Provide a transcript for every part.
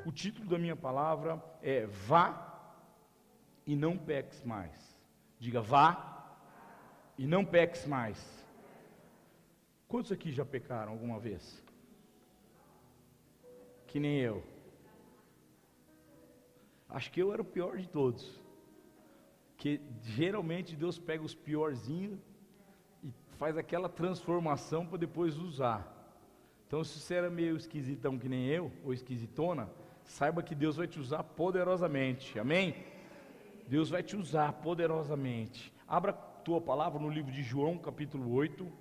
O título da minha palavra é Vá e não peques mais. Diga, vá e não peques mais. Quantos aqui já pecaram alguma vez? Que nem eu. Acho que eu era o pior de todos. Que geralmente Deus pega os piorzinhos e faz aquela transformação para depois usar. Então, se você era meio esquisitão que nem eu, ou esquisitona, saiba que Deus vai te usar poderosamente, amém? Deus vai te usar poderosamente. Abra a tua palavra no livro de João, capítulo 8.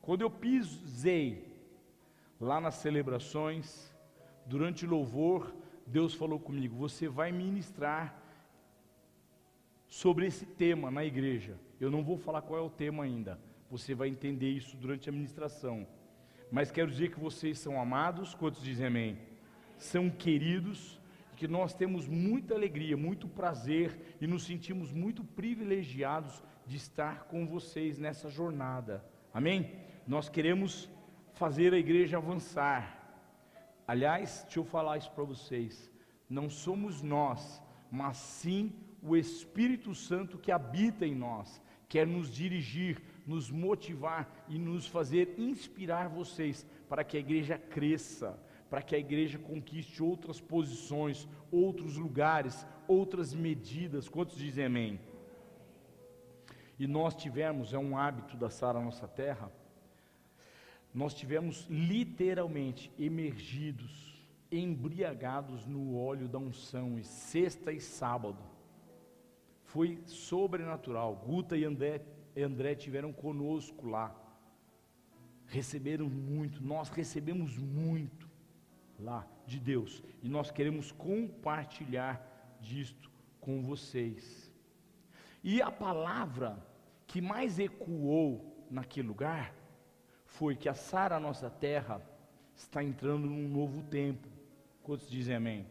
Quando eu pisei lá nas celebrações, durante o louvor, Deus falou comigo: você vai ministrar sobre esse tema na igreja. Eu não vou falar qual é o tema ainda, você vai entender isso durante a ministração. Mas quero dizer que vocês são amados. Quantos dizem amém? São queridos, que nós temos muita alegria, muito prazer e nos sentimos muito privilegiados de estar com vocês nessa jornada, amém? Nós queremos fazer a igreja avançar. Aliás, deixa eu falar isso para vocês, não somos nós, mas sim o Espírito Santo que habita em nós, quer nos dirigir, nos motivar e nos fazer inspirar vocês, para que a igreja cresça, para que a igreja conquiste outras posições, outros lugares, outras medidas. Quantos dizem amém? E nós tivemos, é um hábito da Sara Nossa Terra, nós tivemos literalmente emergidos, embriagados no óleo da unção, e sexta e sábado, foi sobrenatural. Guta e André tiveram conosco lá, receberam muito, nós recebemos muito lá de Deus, e nós queremos compartilhar disto com vocês. E a palavra que mais ecoou naquele lugar foi que a Sara Nossa Terra está entrando num novo tempo. Quantos dizem amém?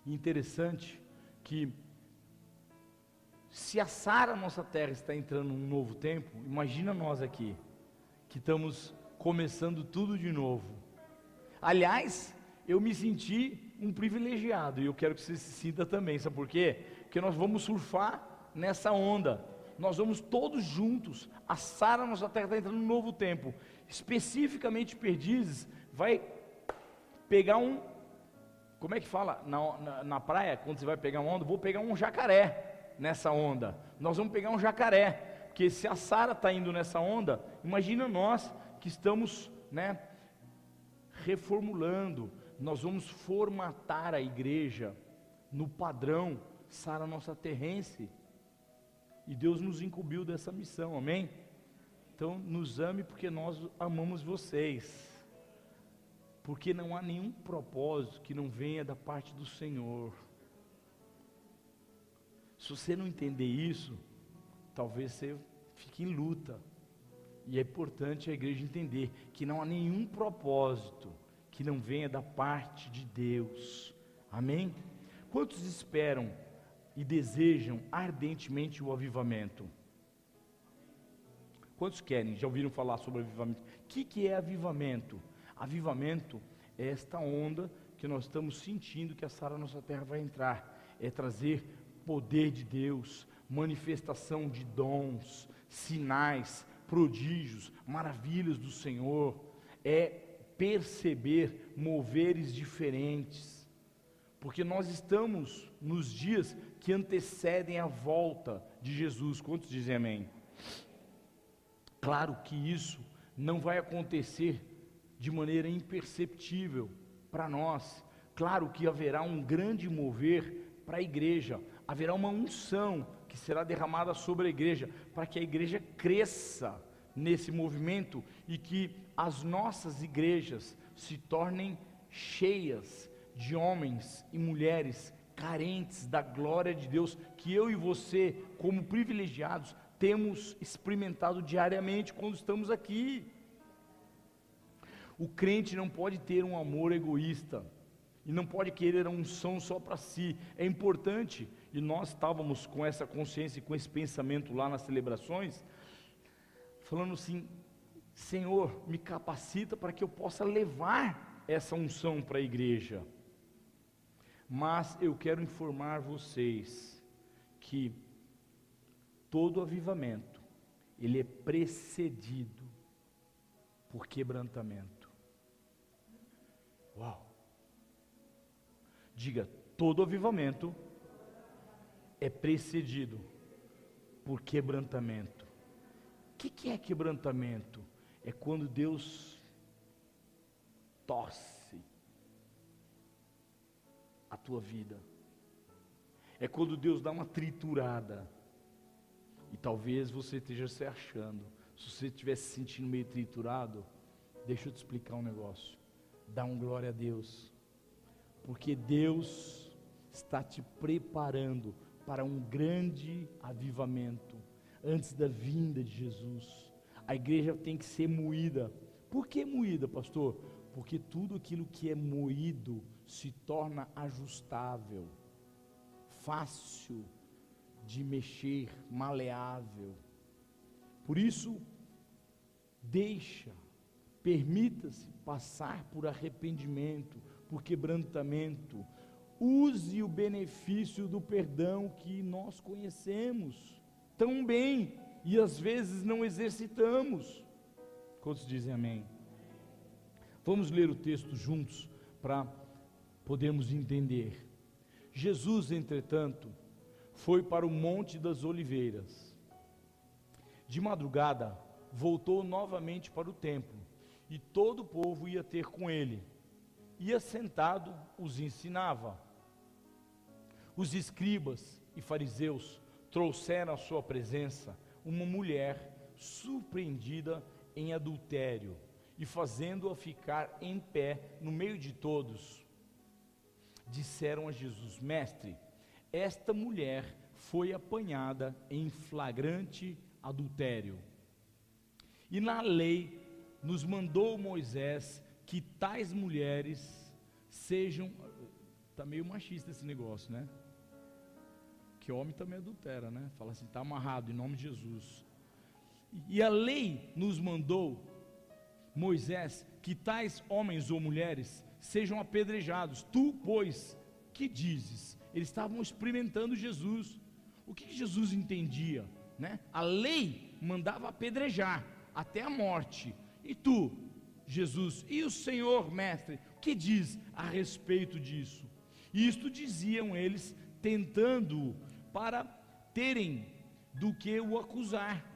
Interessante que, se a Sara Nossa Terra está entrando num novo tempo, imagina nós aqui, que estamos começando tudo de novo. Aliás, eu me senti um privilegiado, e eu quero que você se sinta também. Sabe por quê? Porque nós vamos surfar nessa onda, nós vamos todos juntos. A Sara Nossa Terra está entrando num novo tempo. Especificamente Perdizes vai pegar um, como é que fala, na praia, quando você vai pegar uma onda, vou pegar um jacaré nessa onda. Nós vamos pegar um jacaré, porque se a Sara está indo nessa onda, imagina nós que estamos, reformulando. Nós vamos formatar a igreja no padrão Sara Nossa Terrense, e Deus nos incumbiu dessa missão, amém? Então nos ame, porque nós amamos vocês, porque não há nenhum propósito que não venha da parte do Senhor. Se você não entender isso, talvez você fique em luta. E é importante a igreja entender que não há nenhum propósito que não venha da parte de Deus, amém? Quantos esperam e desejam ardentemente o avivamento? Quantos querem? Já ouviram falar sobre avivamento? O que é avivamento? Avivamento é esta onda que nós estamos sentindo que a Sara Nossa Terra vai entrar. É trazer poder de Deus, manifestação de dons, sinais, prodígios, maravilhas do Senhor. É perceber moveres diferentes, porque nós estamos nos dias que antecedem a volta de Jesus. Quantos dizem amém? Claro que isso não vai acontecer de maneira imperceptível para nós. Claro que haverá um grande mover para a igreja, haverá uma unção que será derramada sobre a igreja, para que a igreja cresça nesse movimento, e que as nossas igrejas se tornem cheias de homens e mulheres carentes da glória de Deus, que eu e você, como privilegiados, temos experimentado diariamente quando estamos aqui. O crente não pode ter um amor egoísta, e não pode querer a unção só para si. É importante, e nós estávamos com essa consciência e com esse pensamento lá nas celebrações, falando assim: Senhor, me capacita para que eu possa levar essa unção para a igreja. Mas eu quero informar vocês que todo avivamento, ele é precedido por quebrantamento. Uau! Diga, todo avivamento é precedido por quebrantamento. O que é quebrantamento? É quando Deus torce a tua vida. É quando Deus dá uma triturada. E talvez você esteja se achando. Se você estiver se sentindo meio triturado, deixa eu te explicar um negócio. Dá um glória a Deus. Porque Deus está te preparando para um grande avivamento antes da vinda de Jesus. A igreja tem que ser moída. Por que moída, pastor? Porque tudo aquilo que é moído se torna ajustável, fácil de mexer, maleável. Por isso, permita-se passar por arrependimento, por quebrantamento. Use o benefício do perdão que nós conhecemos tão bem e às vezes não exercitamos. Quantos dizem amém? Vamos ler o texto juntos para podermos entender. Jesus, entretanto, foi para o Monte das Oliveiras. De madrugada, voltou novamente para o templo, e todo o povo ia ter com ele. E assentado, os ensinava. Os escribas e fariseus trouxeram à sua presença uma mulher surpreendida em adultério, e fazendo-a ficar em pé no meio de todos, disseram a Jesus: Mestre, esta mulher foi apanhada em flagrante adultério. E na lei nos mandou Moisés que tais mulheres sejam... Está meio machista esse negócio, né? Que homem também adultera, né? Fala assim, está amarrado em nome de Jesus. E a lei nos mandou Moisés que tais homens ou mulheres sejam apedrejados. Tu, pois, que dizes? Eles estavam experimentando Jesus. O que Jesus entendia, né? A lei mandava apedrejar até a morte. E tu, Jesus, e o Senhor, mestre, o que diz a respeito disso? Isto diziam eles, tentando para terem do que o acusar.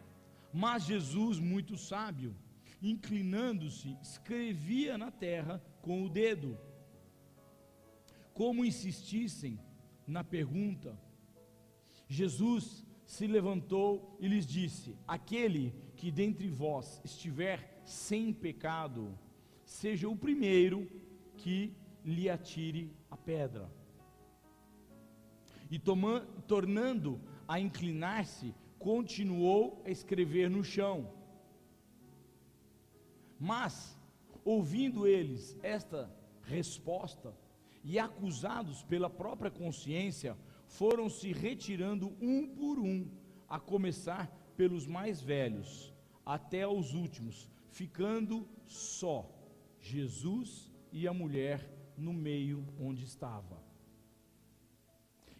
Mas Jesus, muito sábio, inclinando-se, escrevia na terra com o dedo. Como insistissem na pergunta, Jesus se levantou e lhes disse: aquele que dentre vós estiver sem pecado, seja o primeiro que lhe atire a pedra. E tornando a inclinar-se, continuou a escrever no chão. Mas, ouvindo eles esta resposta, e acusados pela própria consciência, foram se retirando um por um, a começar pelos mais velhos, até aos últimos, ficando só Jesus e a mulher no meio onde estava.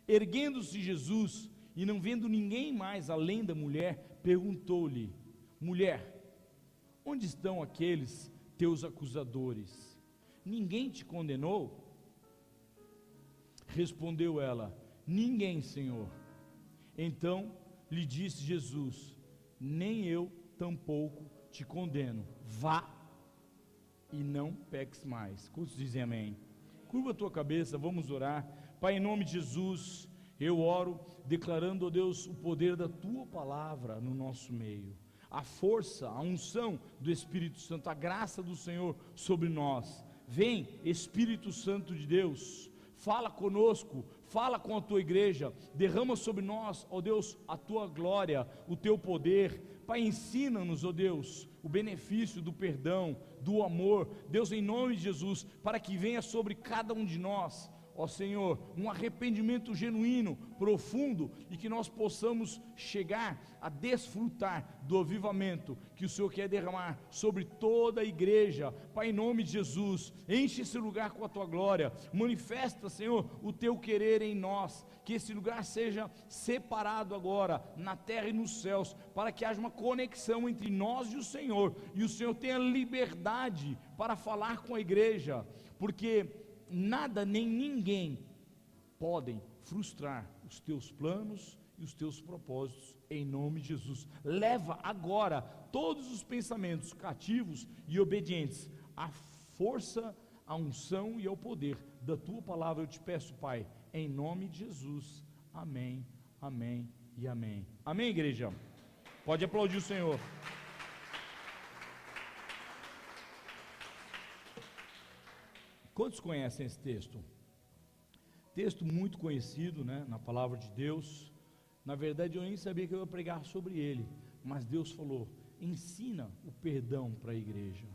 Erguendo-se Jesus, e não vendo ninguém mais além da mulher, perguntou-lhe: mulher, onde estão aqueles teus acusadores? Ninguém te condenou? Respondeu ela: ninguém, Senhor. Então lhe disse Jesus: nem eu tampouco te condeno. Vá e não peques mais. Quantos dizem amém? Curva a tua cabeça, vamos orar. Pai, em nome de Jesus, eu oro declarando, ó Deus, o poder da tua palavra no nosso meio, a força, a unção do Espírito Santo, a graça do Senhor sobre nós. Vem, Espírito Santo de Deus, fala conosco, fala com a tua igreja, derrama sobre nós, ó Deus, a tua glória, o teu poder. Pai, ensina-nos, ó Deus, o benefício do perdão, do amor, Deus, em nome de Jesus, para que venha sobre cada um de nós ó Senhor, um arrependimento genuíno, profundo, e que nós possamos chegar a desfrutar do avivamento que o Senhor quer derramar sobre toda a igreja. Pai, em nome de Jesus, enche esse lugar com a tua glória, manifesta, Senhor, o teu querer em nós, que esse lugar seja separado agora, na terra e nos céus, para que haja uma conexão entre nós e o Senhor tenha liberdade para falar com a igreja, porque nada nem ninguém podem frustrar os teus planos e os teus propósitos, em nome de Jesus. Leva agora todos os pensamentos cativos e obedientes à força, à unção e ao poder da tua palavra. Eu te peço, Pai, em nome de Jesus. Amém, amém e amém. Amém, igreja? Pode aplaudir o Senhor. Quantos conhecem esse texto? Texto muito conhecido, né, na palavra de Deus. Na verdade eu nem sabia que eu ia pregar sobre ele, mas Deus falou: ensina o perdão para a igreja,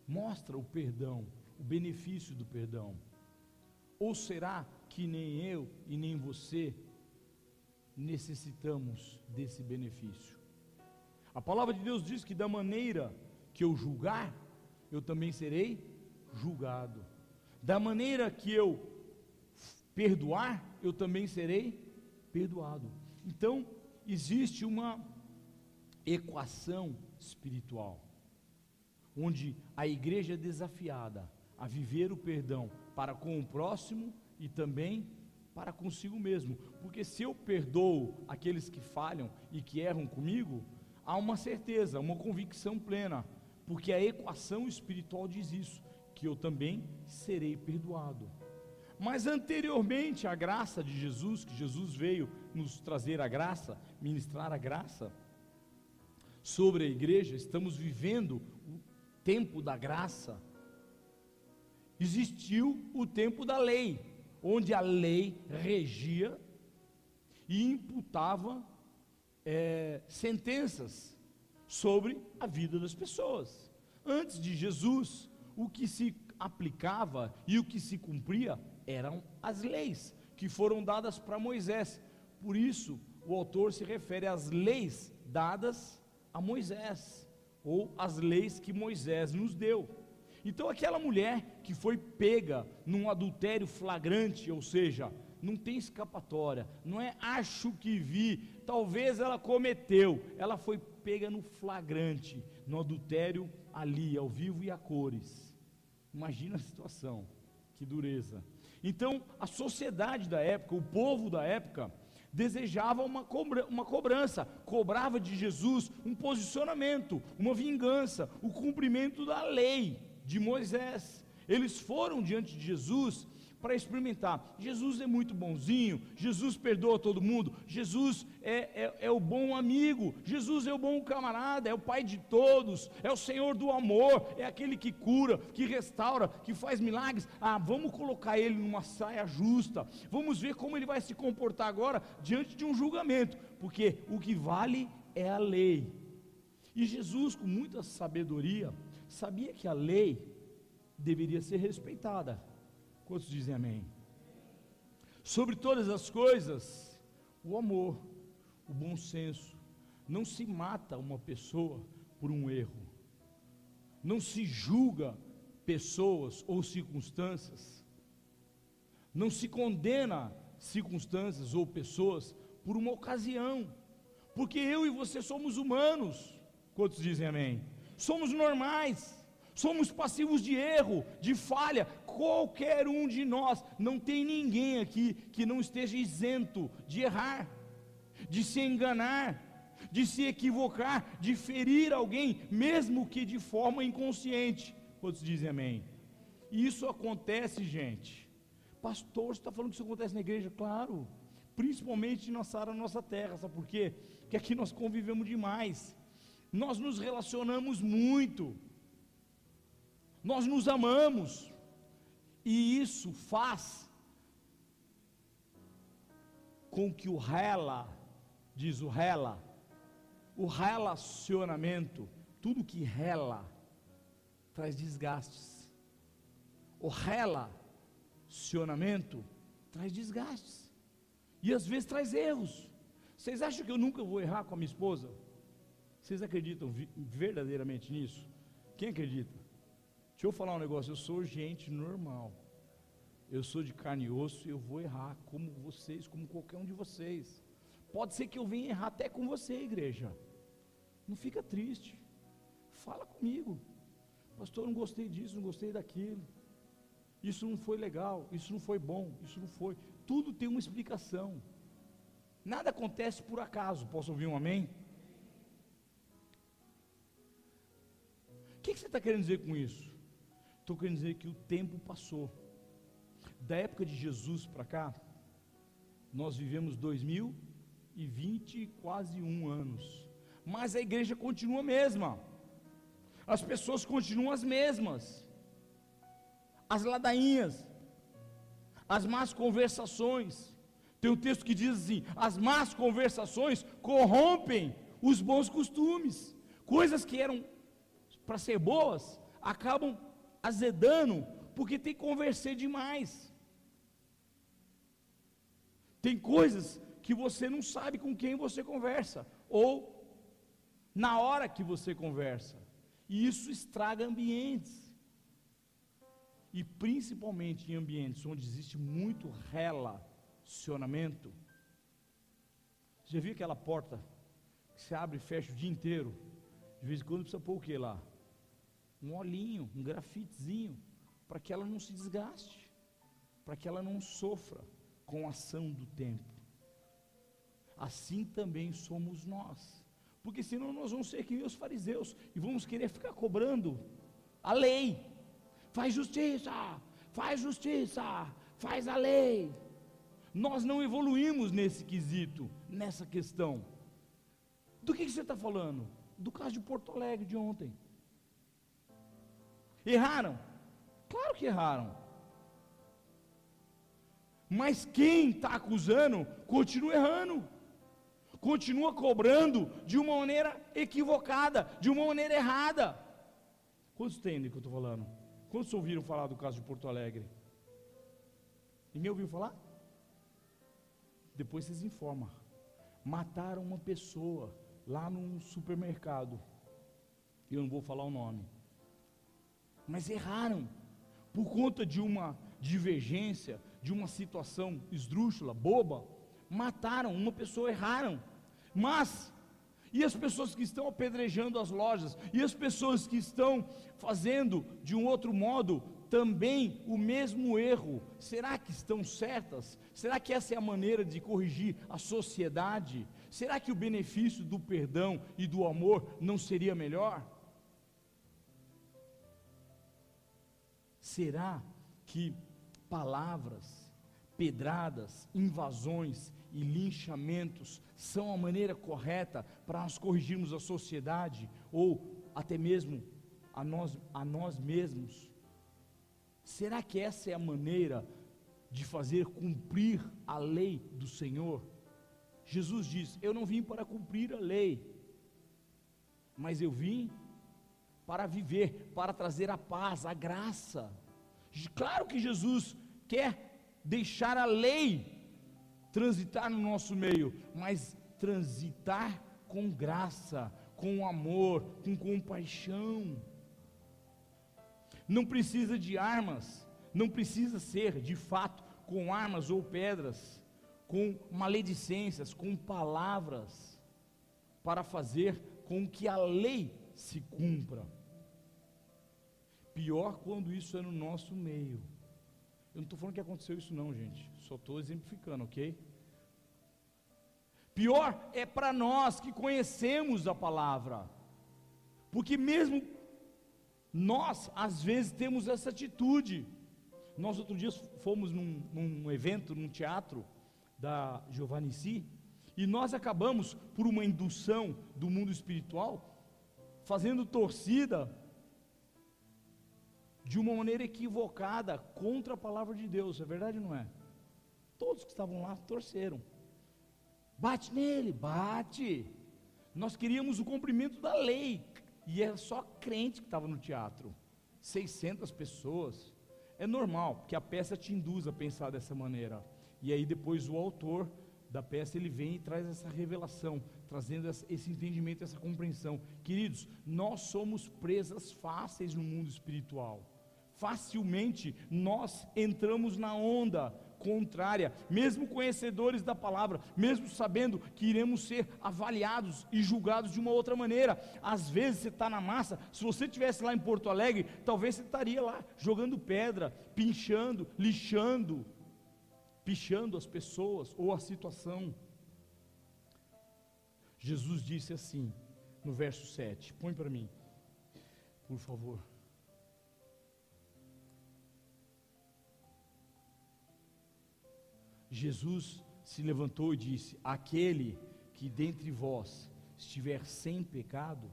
mostra o perdão, o benefício do perdão. Ou será que nem eu e nem você necessitamos desse benefício? A palavra de Deus diz que da maneira que eu julgar, eu também serei julgado. Da maneira que eu perdoar, eu também serei perdoado. Então, existe uma equação espiritual, onde a igreja é desafiada a viver o perdão para com o próximo e também para consigo mesmo, porque se eu perdoo aqueles que falham e que erram comigo, há uma certeza, uma convicção plena, porque a equação espiritual diz isso, que eu também serei perdoado. Mas anteriormente à graça de Jesus, que Jesus veio nos trazer a graça, ministrar a graça sobre a igreja, estamos vivendo o tempo da graça. Existiu o tempo da lei, onde a lei regia e imputava sentenças sobre a vida das pessoas. Antes de Jesus, o que se aplicava e o que se cumpria eram as leis que foram dadas para Moisés. Por isso o autor se refere às leis dadas a Moisés, ou as leis que Moisés nos deu. Então aquela mulher que foi pega num adultério flagrante, ou seja, não tem escapatória, não é acho que vi, talvez ela cometeu, ela foi pega no flagrante, no adultério ali, ao vivo e a cores. Imagina a situação, que dureza. Então a sociedade da época, o povo da época, desejava uma cobrança, cobrava de Jesus um posicionamento, uma vingança, o cumprimento da lei de Moisés. Eles foram diante de Jesus para experimentar. Jesus é muito bonzinho, Jesus perdoa todo mundo, Jesus é o bom amigo, Jesus é o bom camarada, é o pai de todos, é o Senhor do amor, é aquele que cura, que restaura, que faz milagres. Vamos colocar ele numa saia justa, vamos ver como ele vai se comportar agora diante de um julgamento, porque o que vale é a lei. E Jesus, com muita sabedoria, sabia que a lei deveria ser respeitada. Quantos dizem amém? Sobre todas as coisas, o amor, o bom senso. Não se mata uma pessoa por um erro, não se julga pessoas ou circunstâncias, não se condena circunstâncias ou pessoas por uma ocasião, porque eu e você somos humanos. Quantos dizem amém? Somos normais, somos passivos de erro, de falha. Qualquer um de nós, não tem ninguém aqui que não esteja isento de errar, de se enganar, de se equivocar, de ferir alguém, mesmo que de forma inconsciente. Quantos dizem amém? E isso acontece, gente. Pastor, você está falando que isso acontece na igreja? Claro, principalmente nessa área da nossa terra. Sabe por quê? Porque aqui nós convivemos demais, nós nos relacionamos muito, nós nos amamos, e isso faz com que o relacionamento, tudo que rela, traz desgastes. O rela relacionamento traz desgastes, e às vezes traz erros. Vocês acham que eu nunca vou errar com a minha esposa? Vocês acreditam verdadeiramente nisso? Quem acredita? Deixa eu falar um negócio, eu sou gente normal, eu sou de carne e osso, e eu vou errar como vocês, como qualquer um de vocês. Pode ser que eu venha errar até com você, igreja. Não fica triste, fala comigo: pastor, não gostei disso, não gostei daquilo, isso não foi legal, isso não foi bom, isso não foi. Tudo tem uma explicação, nada acontece por acaso. Posso ouvir um amém? O que você está querendo dizer com isso? Estou querendo dizer que o tempo passou. Da época de Jesus para cá, nós vivemos 2020, quase 1 anos, mas a igreja continua a mesma, as pessoas continuam as mesmas, as ladainhas, as más conversações. Tem um texto que diz assim: as más conversações corrompem os bons costumes. Coisas que eram para ser boas acabam azedando, porque tem que conversar demais. Tem coisas que você não sabe com quem você conversa, ou na hora que você conversa, e isso estraga ambientes, e principalmente em ambientes onde existe muito relacionamento. Você já viu aquela porta que se abre e fecha o dia inteiro? De vez em quando precisa pôr o que lá? Um olhinho, um grafitezinho, para que ela não se desgaste, para que ela não sofra com a ação do tempo. Assim também somos nós, porque senão nós vamos ser que nem os fariseus, e vamos querer ficar cobrando a lei. Faz justiça, faz a lei. Nós não evoluímos nesse quesito, nessa questão. Do que você está falando? Do caso de Porto Alegre de ontem. Erraram? Claro que erraram. Mas quem está acusando, continua errando, continua cobrando de uma maneira equivocada, de uma maneira errada. Quantos entendem o que eu estou falando? Quantos ouviram falar do caso de Porto Alegre? Ninguém ouviu falar? Depois vocês informam. Mataram uma pessoa lá num supermercado, eu não vou falar o nome, mas erraram, por conta de uma divergência, de uma situação esdrúxula, boba, mataram uma pessoa, erraram. Mas, e as pessoas que estão apedrejando as lojas, e as pessoas que estão fazendo de um outro modo, também o mesmo erro, será que estão certas? Será que essa é a maneira de corrigir a sociedade? Será que o benefício do perdão e do amor não seria melhor? Será que palavras, pedradas, invasões e linchamentos são a maneira correta para nós corrigirmos a sociedade, ou até mesmo a nós mesmos? Será que essa é a maneira de fazer cumprir a lei do Senhor? Jesus diz: eu não vim para cumprir a lei, mas eu vim para viver, para trazer a paz, a graça. Claro que Jesus quer deixar a lei transitar no nosso meio, mas transitar com graça, com amor, com compaixão. Não precisa de armas, não precisa ser de fato com armas ou pedras, com maledicências, com palavras, para fazer com que a lei se cumpra. Pior quando isso é no nosso meio. Eu não estou falando que aconteceu isso não, gente, só estou exemplificando, ok? Pior é para nós que conhecemos a palavra, porque mesmo nós às vezes temos essa atitude. Nós outro dia fomos num evento, num teatro da Giovanici, e nós acabamos, por uma indução do mundo espiritual, fazendo torcida de uma maneira equivocada contra a palavra de Deus. É verdade ou não é? Todos que estavam lá torceram. Bate nele, bate. Nós queríamos o cumprimento da lei, e era só crente que estava no teatro, 600 pessoas. É normal, porque a peça te induz a pensar dessa maneira. E aí depois o autor da peça, ele vem e traz essa revelação, trazendo esse entendimento, essa compreensão. Queridos, nós somos presas fáceis no mundo espiritual. Facilmente nós entramos na onda contrária, mesmo conhecedores da palavra, mesmo sabendo que iremos ser avaliados e julgados de uma outra maneira. Às vezes você está na massa. Se você estivesse lá em Porto Alegre, talvez você estaria lá jogando pedra, pinchando, lixando, pichando as pessoas ou a situação. Jesus disse assim no verso 7, põe para mim, por favor. Jesus se levantou e disse: aquele que dentre vós estiver sem pecado,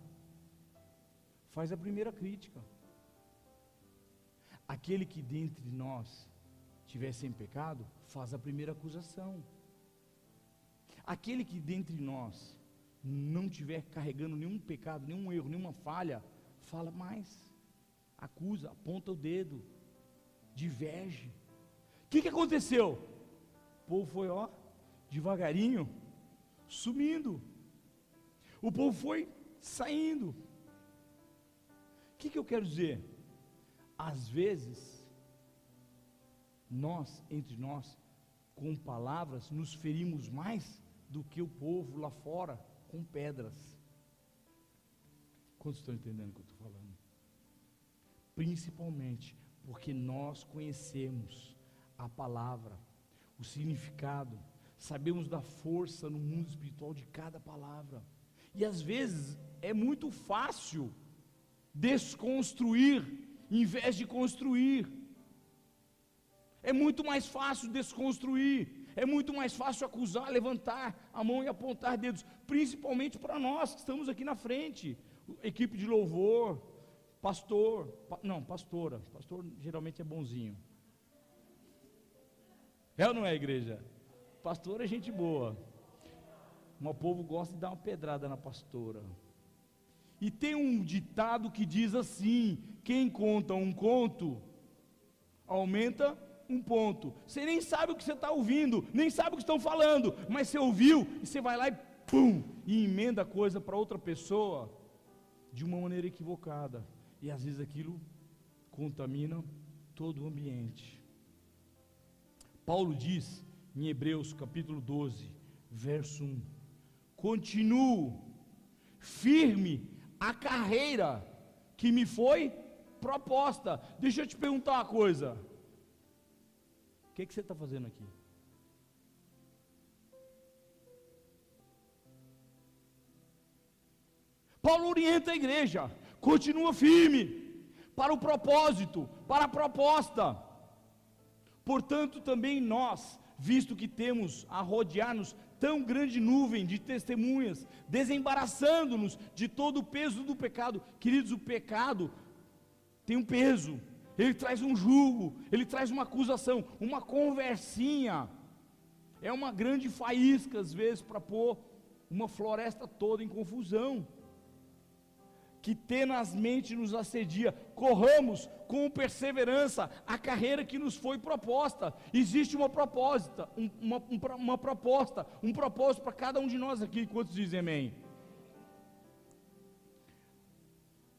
faz a primeira crítica. Aquele que dentre nós estiver sem pecado, faz a primeira acusação. Aquele que dentre nós não estiver carregando nenhum pecado, nenhum erro, nenhuma falha, fala mais, acusa, aponta o dedo, diverge. O que aconteceu? O povo foi, devagarinho, sumindo. O povo foi saindo. O que eu quero dizer? Às vezes, entre nós, com palavras, nos ferimos mais do que o povo lá fora, com pedras. Quantos estão entendendo o que eu estou falando? Principalmente porque nós conhecemos a palavra, o significado, sabemos da força no mundo espiritual de cada palavra, e às vezes é muito fácil desconstruir em vez de construir. É muito mais fácil desconstruir, é muito mais fácil acusar, levantar a mão e apontar dedos, principalmente para nós que estamos aqui na frente, equipe de louvor, pastor, pastora, pastor geralmente é bonzinho. É ou não é, igreja? Pastor é gente boa. O povo gosta de dar uma pedrada na pastora. E tem um ditado que diz assim: quem conta um conto, aumenta um ponto. Você nem sabe o que você está ouvindo, nem sabe o que estão falando, mas você ouviu, e você vai lá e pum, e emenda a coisa para outra pessoa, de uma maneira equivocada. E às vezes aquilo contamina todo o ambiente. Paulo diz em Hebreus capítulo 12, verso 1: continuo firme a carreira que me foi proposta. Deixa eu te perguntar uma coisa: o que você está fazendo aqui? Paulo orienta a igreja: continua firme para o propósito, para a proposta. Portanto, também nós, visto que temos a rodear-nos tão grande nuvem de testemunhas, desembaraçando-nos de todo o peso do pecado. Queridos, o pecado tem um peso, ele traz um jugo, ele traz uma acusação, uma conversinha, é uma grande faísca às vezes para pôr uma floresta toda em confusão, que tenazmente nos assedia. Corramos com perseverança a carreira que nos foi proposta. Existe uma proposta, uma proposta, um propósito para cada um de nós aqui. Quantos dizem amém?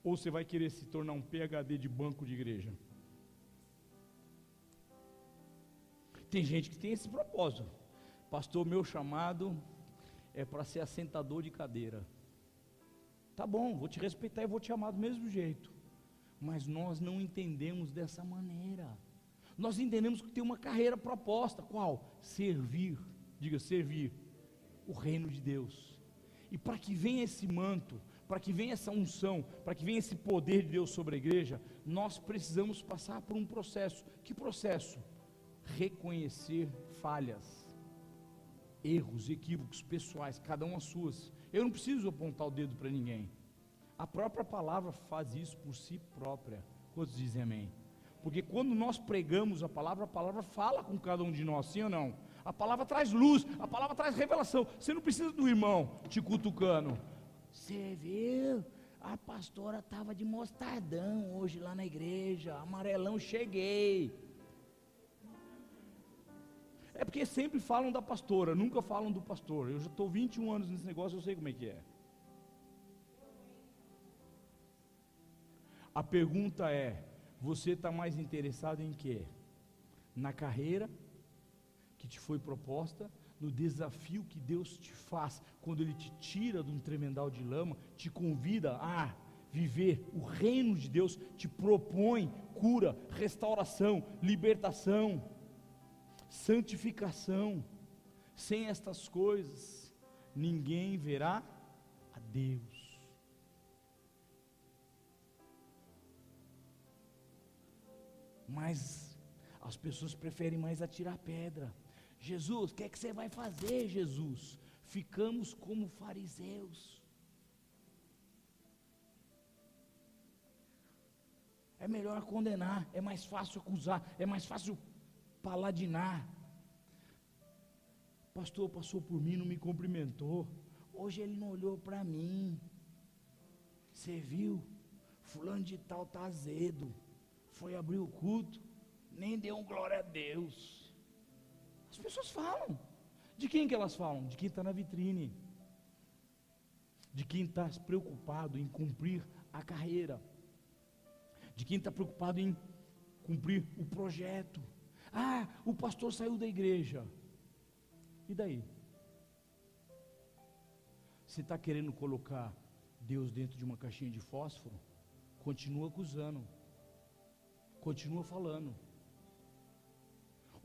Ou você vai querer se tornar um PhD de banco de igreja? Tem gente que tem esse propósito: pastor, meu chamado é para ser assentador de cadeira. Tá bom, vou te respeitar e vou te amar do mesmo jeito, mas nós não entendemos dessa maneira. Nós entendemos que tem uma carreira proposta. Qual? Servir, diga servir, o reino de Deus. E para que venha esse manto, para que venha essa unção, para que venha esse poder de Deus sobre a igreja, nós precisamos passar por um processo. Que processo? Reconhecer falhas, erros, equívocos pessoais, cada um as suas. Eu não preciso apontar o dedo para ninguém. A própria palavra faz isso por si própria. Quantos dizem amém? Porque quando nós pregamos a palavra fala com cada um de nós, sim ou não? A palavra traz luz, a palavra traz revelação. Você não precisa do irmão te cutucando. Você viu? A pastora estava de mostardão hoje lá na igreja, amarelão, cheguei. É porque sempre falam da pastora, nunca falam do pastor. Eu já estou 21 anos nesse negócio, eu sei como é que é. A pergunta é, você está mais interessado em quê? Na carreira que te foi proposta, no desafio que Deus te faz, quando Ele te tira de um tremendal de lama, te convida a viver o reino de Deus, te propõe cura, restauração, libertação, santificação. Sem estas coisas, ninguém verá a Deus. Mas as pessoas preferem mais atirar pedra. Jesus, o que é que você vai fazer, Jesus? Ficamos como fariseus. É melhor condenar, é mais fácil acusar, é mais fácil paladinar. Pastor passou por mim, não me cumprimentou. Hoje ele não olhou para mim. Você viu? Fulano de tal está azedo. Foi abrir o culto, nem deu um glória a Deus. As pessoas falam. De quem que elas falam? De quem está na vitrine. De quem está preocupado em cumprir a carreira. De quem está preocupado em cumprir o projeto. Ah, o pastor saiu da igreja. E daí? Você está querendo colocar Deus dentro de uma caixinha de fósforo? Continua acusando. Continua falando.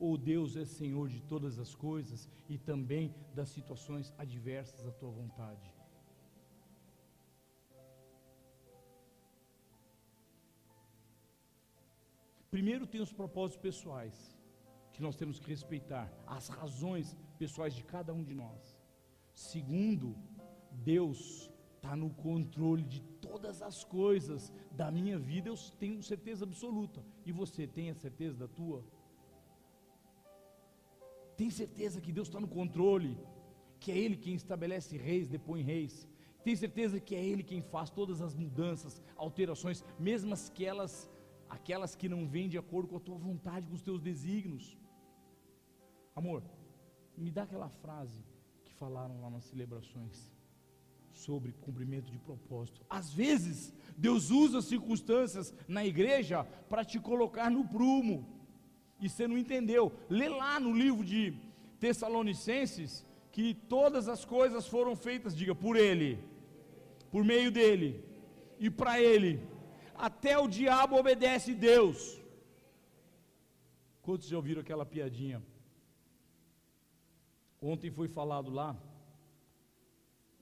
Ou Deus é Senhor de todas as coisas e também das situações adversas à tua vontade. Primeiro tem os propósitos pessoais, que nós temos que respeitar, as razões pessoais de cada um de nós. Segundo, Deus está no controle de todas as coisas da minha vida, eu tenho certeza absoluta. E você tem a certeza da tua? Tem certeza que Deus está no controle, que é Ele quem estabelece reis, depõe reis? Tem certeza que é Ele quem faz todas as mudanças, alterações, mesmo aquelas que não vêm de acordo com a tua vontade, com os teus desígnios? Amor, me dá aquela frase que falaram lá nas celebrações, sobre cumprimento de propósito. Às vezes, Deus usa circunstâncias na igreja para te colocar no prumo, e você não entendeu. Lê lá no livro de Tessalonicenses, que todas as coisas foram feitas, diga, por Ele, por meio dEle, e para Ele. Até o diabo obedece Deus. Quantos já ouviram aquela piadinha? Ontem foi falado lá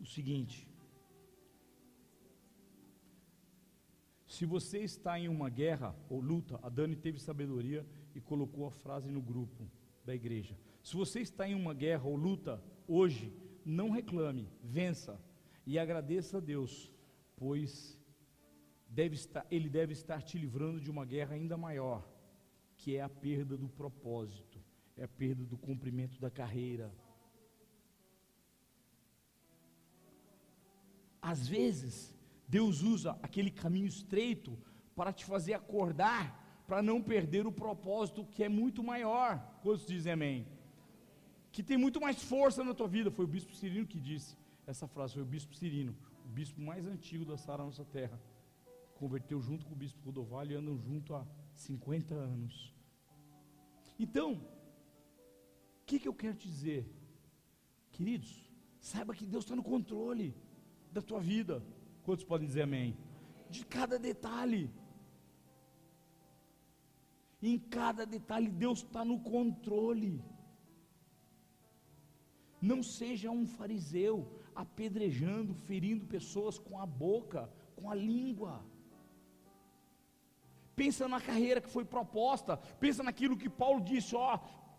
o seguinte: se você está em uma guerra ou luta, a Dani teve sabedoria e colocou a frase no grupo da igreja. Se você está em uma guerra ou luta hoje, não reclame, vença e agradeça a Deus, pois Ele deve estar te livrando de uma guerra ainda maior, que é a perda do propósito, é a perda do cumprimento da carreira. Às vezes, Deus usa aquele caminho estreito para te fazer acordar, para não perder o propósito que é muito maior. Quantos dizem amém? Que tem muito mais força na tua vida. Foi o bispo Cirino que disse essa frase, foi o bispo Cirino, o bispo mais antigo da Sara Nossa Terra. Converteu junto com o bispo Rodovalho e andam junto há 50 anos. Então, o que eu quero te dizer? Queridos, saiba que Deus está no controle da tua vida. Quantos podem dizer amém? De cada detalhe. Em cada detalhe Deus está no controle. Não seja um fariseu apedrejando, ferindo pessoas com a boca, com a língua. Pensa na carreira que foi proposta, pensa naquilo que Paulo disse,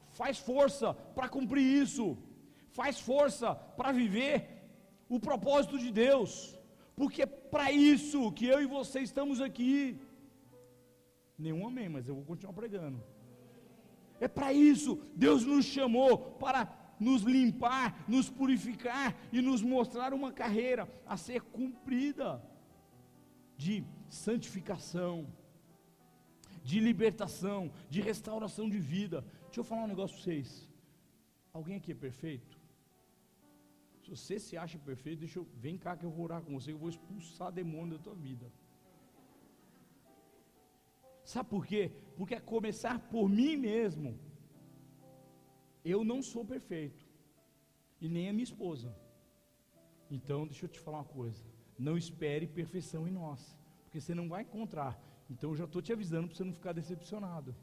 faz força para cumprir isso, faz força para viver o propósito de Deus, porque é para isso que eu e você estamos aqui. Nenhum amém, mas eu vou continuar pregando. É para isso, Deus nos chamou para nos limpar, nos purificar e nos mostrar uma carreira a ser cumprida. de santificação, de libertação, de restauração de vida. Deixa eu falar um negócio para vocês. Alguém aqui é perfeito? Se você se acha perfeito, vem cá que eu vou orar com você, eu vou expulsar demônio da tua vida. Sabe por quê? Porque a começar por mim mesmo, eu não sou perfeito, e nem a minha esposa. Então deixa eu te falar uma coisa, não espere perfeição em nós, porque você não vai encontrar. Então eu já estou te avisando para você não ficar decepcionado.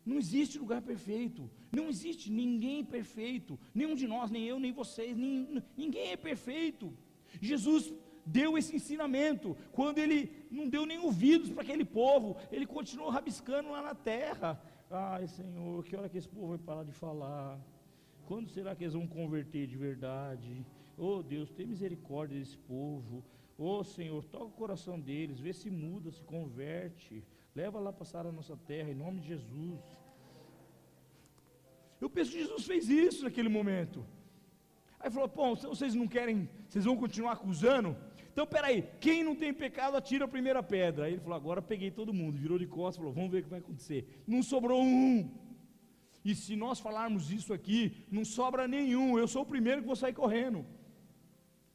Não existe lugar perfeito, não existe ninguém perfeito, nenhum de nós, nem eu, nem vocês, ninguém é perfeito. Jesus deu esse ensinamento, quando ele não deu nem ouvidos para aquele povo, ele continuou rabiscando lá na terra. Ai Senhor, que hora que esse povo vai parar de falar? Quando será que eles vão converter de verdade? Oh Deus, tem misericórdia desse povo. Oh Senhor, toca o coração deles, vê se muda, se converte, leva lá passar a nossa terra, em nome de Jesus. Eu penso que Jesus fez isso naquele momento. Aí falou, pô, vocês não querem, vocês vão continuar acusando? Então peraí, quem não tem pecado atira a primeira pedra. Aí ele falou, agora peguei todo mundo, virou de costas, falou, vamos ver o que vai acontecer. Não sobrou um. E se nós falarmos isso aqui, não sobra nenhum, eu sou o primeiro que vou sair correndo.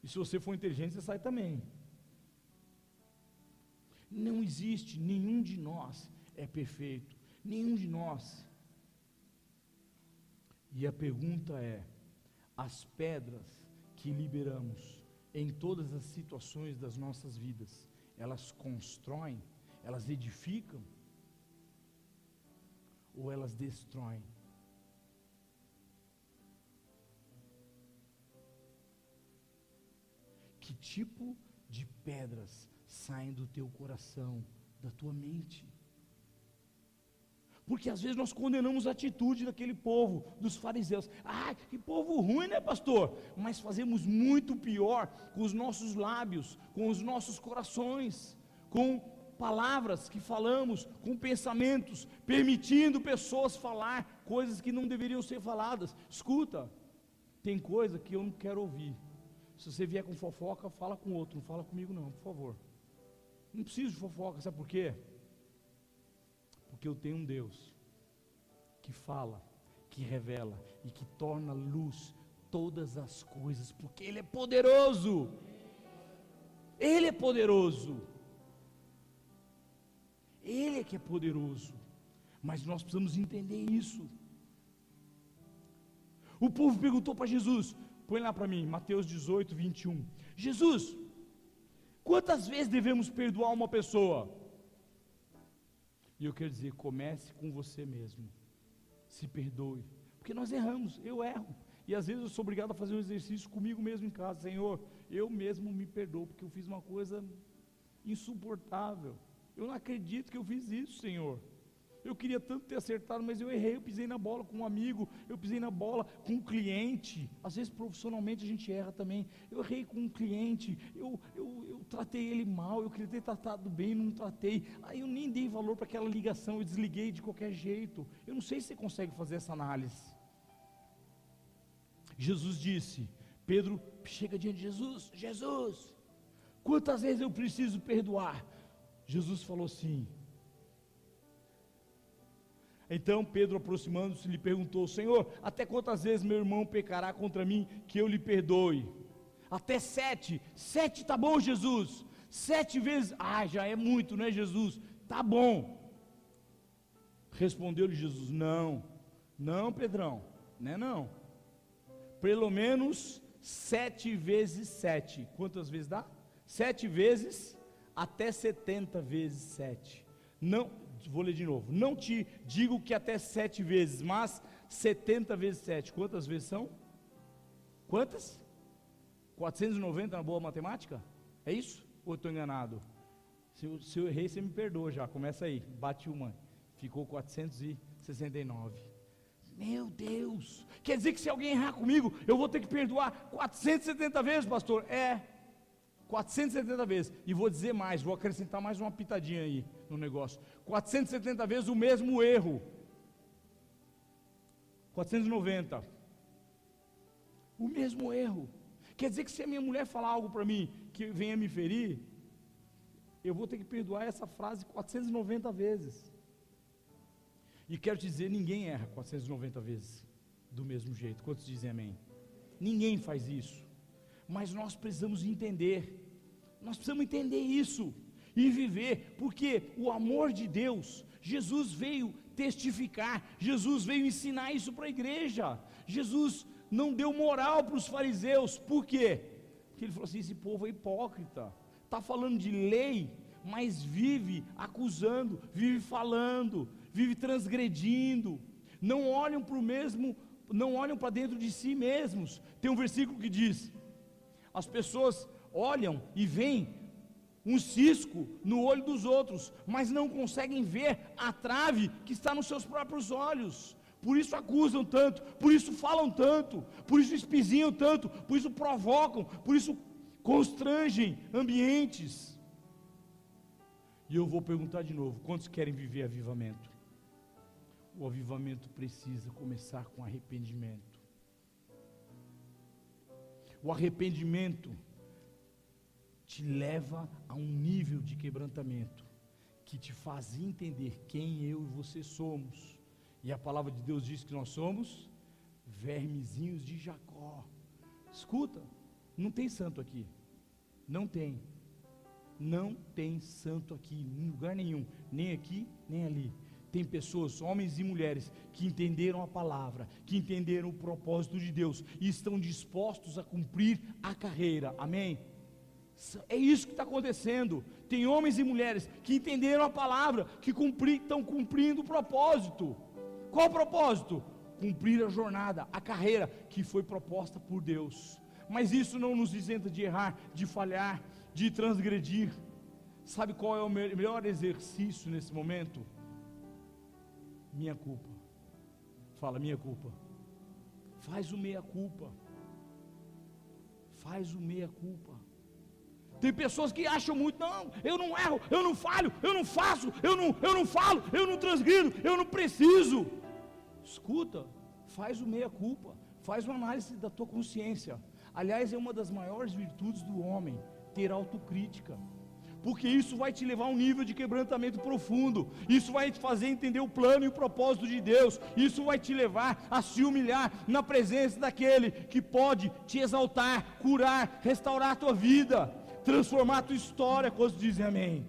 E se você for inteligente, você sai também. Não existe, nenhum de nós é perfeito, nenhum de nós. E a pergunta é, as pedras que liberamos em todas as situações das nossas vidas, elas constroem, elas edificam, ou elas destroem? Que tipo de pedras saem do teu coração, da tua mente? Porque às vezes nós condenamos a atitude daquele povo, dos fariseus. Ah, que povo ruim, né, pastor? Mas fazemos muito pior com os nossos lábios, com os nossos corações, com palavras que falamos, com pensamentos, permitindo pessoas falar coisas que não deveriam ser faladas. Escuta, tem coisa que eu não quero ouvir. Se você vier com fofoca, fala com outro, não fala comigo não, por favor. Não preciso de fofoca, sabe por quê? Porque eu tenho um Deus que fala, que revela e que torna luz todas as coisas, porque Ele é poderoso. Ele é poderoso. Ele é que é poderoso. Mas nós precisamos entender isso. O povo perguntou para Jesus, põe lá para mim, Mateus 18, 21. Jesus, quantas vezes devemos perdoar uma pessoa? E eu quero dizer, comece com você mesmo, se perdoe, porque nós erramos, eu erro, e às vezes eu sou obrigado a fazer um exercício comigo mesmo em casa. Senhor, eu mesmo me perdoo, porque eu fiz uma coisa insuportável, eu não acredito que eu fiz isso, Senhor, eu queria tanto ter acertado, mas eu errei, eu pisei na bola com um amigo, eu pisei na bola com um cliente, às vezes profissionalmente a gente erra também, eu errei com um cliente, eu tratei ele mal, eu queria ter tratado bem, não tratei, aí eu nem dei valor para aquela ligação, eu desliguei de qualquer jeito. Eu não sei se você consegue fazer essa análise. Jesus disse, Pedro chega diante de Jesus, Jesus, quantas vezes eu preciso perdoar? Jesus falou assim. Então Pedro, aproximando-se, lhe perguntou, Senhor, até quantas vezes meu irmão pecará contra mim, que eu lhe perdoe? Até 7, 7 tá bom, Jesus, 7 vezes, já é muito, né, Jesus? Tá bom. Respondeu-lhe Jesus, não, Pedrão, não, pelo menos 7 vezes 7, quantas vezes dá? 7 vezes, até 70 vezes 7, não, vou ler de novo, não te digo que até 7 vezes, mas 70 vezes 7, quantas vezes são? Quantas? 490 na boa matemática? É isso? Ou eu estou enganado? Se eu errei, você me perdoa já, começa aí, bate uma, ficou 469, meu Deus, quer dizer que se alguém errar comigo, eu vou ter que perdoar 470 vezes, pastor? 470 vezes, e vou dizer mais, vou acrescentar mais uma pitadinha aí no negócio, 470 vezes o mesmo erro, 490, o mesmo erro. Quer dizer que se a minha mulher falar algo para mim, que venha me ferir, eu vou ter que perdoar essa frase 490 vezes. E quero te dizer, ninguém erra 490 vezes do mesmo jeito. Quantos dizem amém? Ninguém faz isso. Mas nós precisamos entender isso e viver, porque o amor de Deus, Jesus veio testificar, Jesus veio ensinar isso para a igreja. Jesus não deu moral para os fariseus. Por quê? Porque ele falou assim: esse povo é hipócrita, está falando de lei, mas vive acusando, vive falando, vive transgredindo, não olham para o mesmo, não olham para dentro de si mesmos. Tem um versículo que diz: as pessoas olham e veem um cisco no olho dos outros, mas não conseguem ver a trave que está nos seus próprios olhos. Por isso acusam tanto, por isso falam tanto, por isso espizinham tanto, por isso provocam, por isso constrangem ambientes. E eu vou perguntar de novo: quantos querem viver avivamento? O avivamento precisa começar com arrependimento. O arrependimento te leva a um nível de quebrantamento que te faz entender quem eu e você somos. E a palavra de Deus diz que nós somos vermezinhos de Jacó. Escuta, não tem santo aqui, não tem santo aqui em lugar nenhum, nem aqui nem ali. Tem pessoas, homens e mulheres, que entenderam a palavra, que entenderam o propósito de Deus e estão dispostos a cumprir a carreira. Amém? É isso que está acontecendo. Tem homens e mulheres que entenderam a palavra, que estão cumprindo o propósito. Qual o propósito? Cumprir a jornada, a carreira que foi proposta por Deus. Mas isso não nos isenta de errar, de falhar, de transgredir. Sabe qual é o melhor exercício nesse momento? Minha culpa. Fala, minha culpa. Faz o meia culpa. Faz o meia culpa. Tem pessoas que acham muito: não, eu não erro, eu não falho, eu não faço, eu não falo, eu não transgrido, eu não preciso. Escuta, faz o meia culpa, faz uma análise da tua consciência. Aliás, é uma das maiores virtudes do homem, ter autocrítica, porque isso vai te levar a um nível de quebrantamento profundo, isso vai te fazer entender o plano e o propósito de Deus, isso vai te levar a se humilhar na presença daquele que pode te exaltar, curar, restaurar a tua vida, transformar a tua história. Quando dizem amém?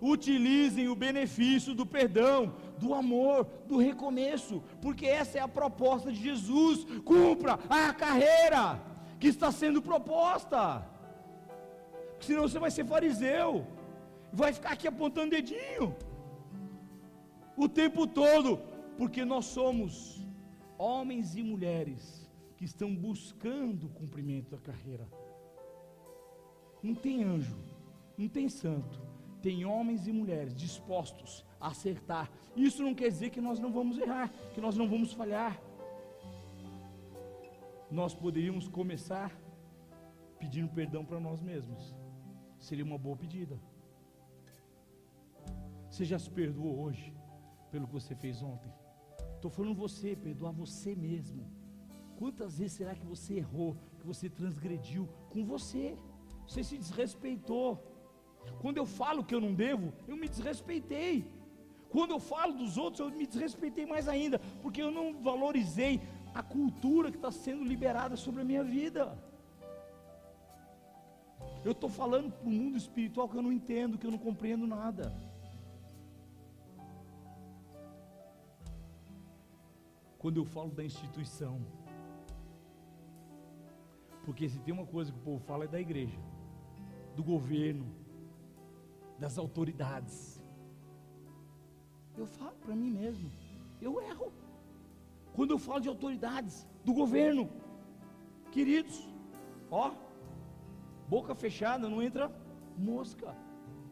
Utilizem o benefício do perdão, do amor, do recomeço, porque essa é a proposta de Jesus. Cumpra a carreira que está sendo proposta, senão você vai ser fariseu, vai ficar aqui apontando dedinho o tempo todo, porque nós somos homens e mulheres que estão buscando o cumprimento da carreira. Não tem anjo, não tem santo, tem homens e mulheres dispostos a acertar. Isso não quer dizer que nós não vamos errar, que nós não vamos falhar. Nós poderíamos começar pedindo perdão para nós mesmos, seria uma boa pedida. Você já se perdoou hoje pelo que você fez ontem? Estou falando você, perdoar você mesmo. Quantas vezes será que você errou, que você transgrediu com você? Você se desrespeitou. Quando eu falo que eu não devo, eu me desrespeitei. Quando eu falo dos outros, eu me desrespeitei mais ainda, porque eu não valorizei a cultura que está sendo liberada sobre a minha vida. Eu estou falando para o mundo espiritual que eu não entendo, que eu não compreendo nada. Quando eu falo da instituição, porque se tem uma coisa que o povo fala é da igreja, do governo, das autoridades. Eu falo para mim mesmo, eu erro. Quando eu falo de autoridades, do governo, queridos, ó, boca fechada, não entra mosca.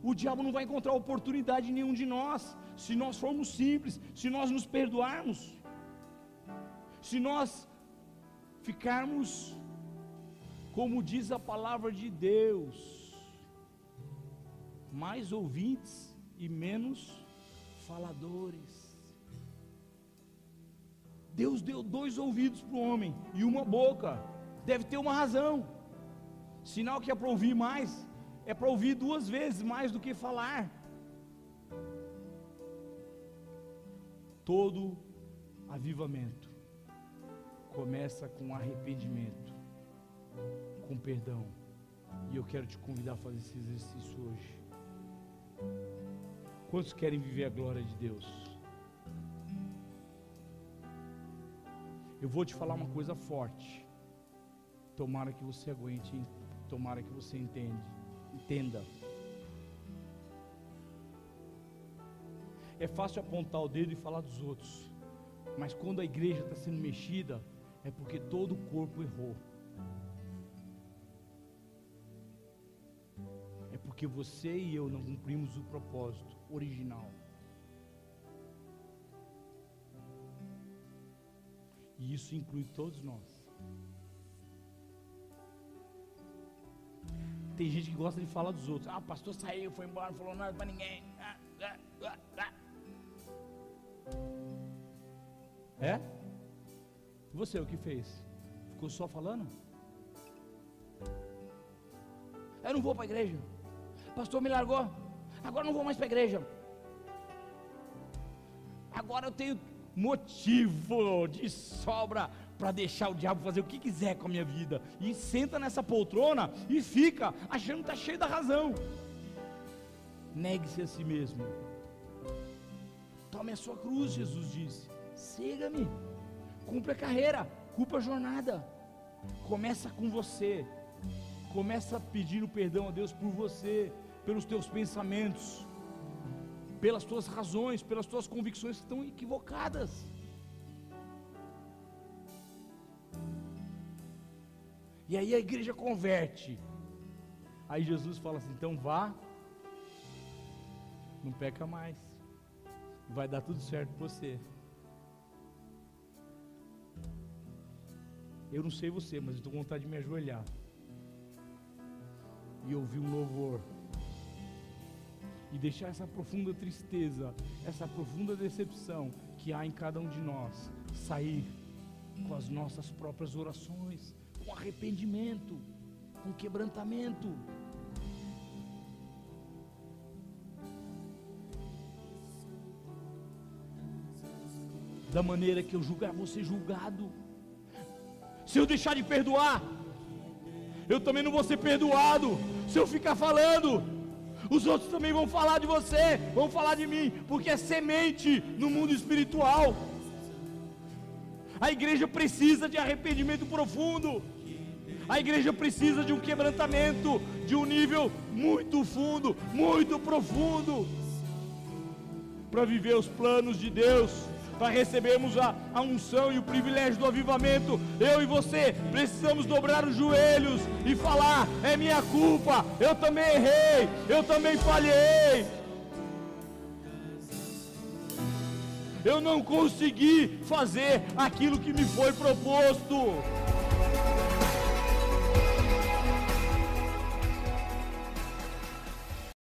O diabo não vai encontrar oportunidade em nenhum de nós, se nós formos simples, se nós nos perdoarmos, se nós ficarmos, como diz a palavra de Deus, mais ouvintes e menos faladores. Deus deu 2 ouvidos para o homem e uma boca, deve ter uma razão. Sinal que é para ouvir mais é para ouvir 2 vezes mais do que falar. Todo avivamento começa com arrependimento, com perdão. E eu quero te convidar a fazer esse exercício hoje. Quantos querem viver a glória de Deus? Eu vou te falar uma coisa forte. Tomara que você aguente, tomara que você entenda. É fácil apontar o dedo e falar dos outros, mas quando a igreja está sendo mexida, é porque todo o corpo errou. É porque você e eu não cumprimos o propósito original. E isso inclui todos nós. Tem gente que gosta de falar dos outros. O pastor saiu, foi embora, não falou nada para ninguém. É? E você, o que fez? Ficou só falando? Eu não vou para a igreja. O pastor me largou. Agora não vou mais para a igreja. Agora eu tenho motivo de sobra para deixar o diabo fazer o que quiser com a minha vida. E senta nessa poltrona e fica achando que está cheio da razão. Negue-se a si mesmo. Tome a sua cruz, Jesus disse. Siga-me. Cumpra a carreira, cumpra a jornada. Começa com você. Começa pedindo perdão a Deus por você, pelos teus pensamentos, pelas tuas razões, pelas tuas convicções que estão equivocadas. E aí a igreja converte. Aí Jesus fala assim: então vá, não peca mais, vai dar tudo certo para você. Eu não sei você, mas eu estou com vontade de me ajoelhar e ouvir um louvor, e deixar essa profunda tristeza, essa profunda decepção que há em cada um de nós, sair com as nossas próprias orações, com arrependimento, com quebrantamento. Da maneira que eu julgar, vou ser julgado. Se eu deixar de perdoar, eu também não vou ser perdoado. Se eu ficar falando, os outros também vão falar de você, vão falar de mim, porque é semente no mundo espiritual. A igreja precisa de arrependimento profundo. A igreja precisa de um quebrantamento, de um nível muito fundo, muito profundo, para viver os planos de Deus, para recebermos a unção e o privilégio do avivamento. Eu e você precisamos dobrar os joelhos e falar: é minha culpa, eu também errei, eu também falhei, eu não consegui fazer aquilo que me foi proposto.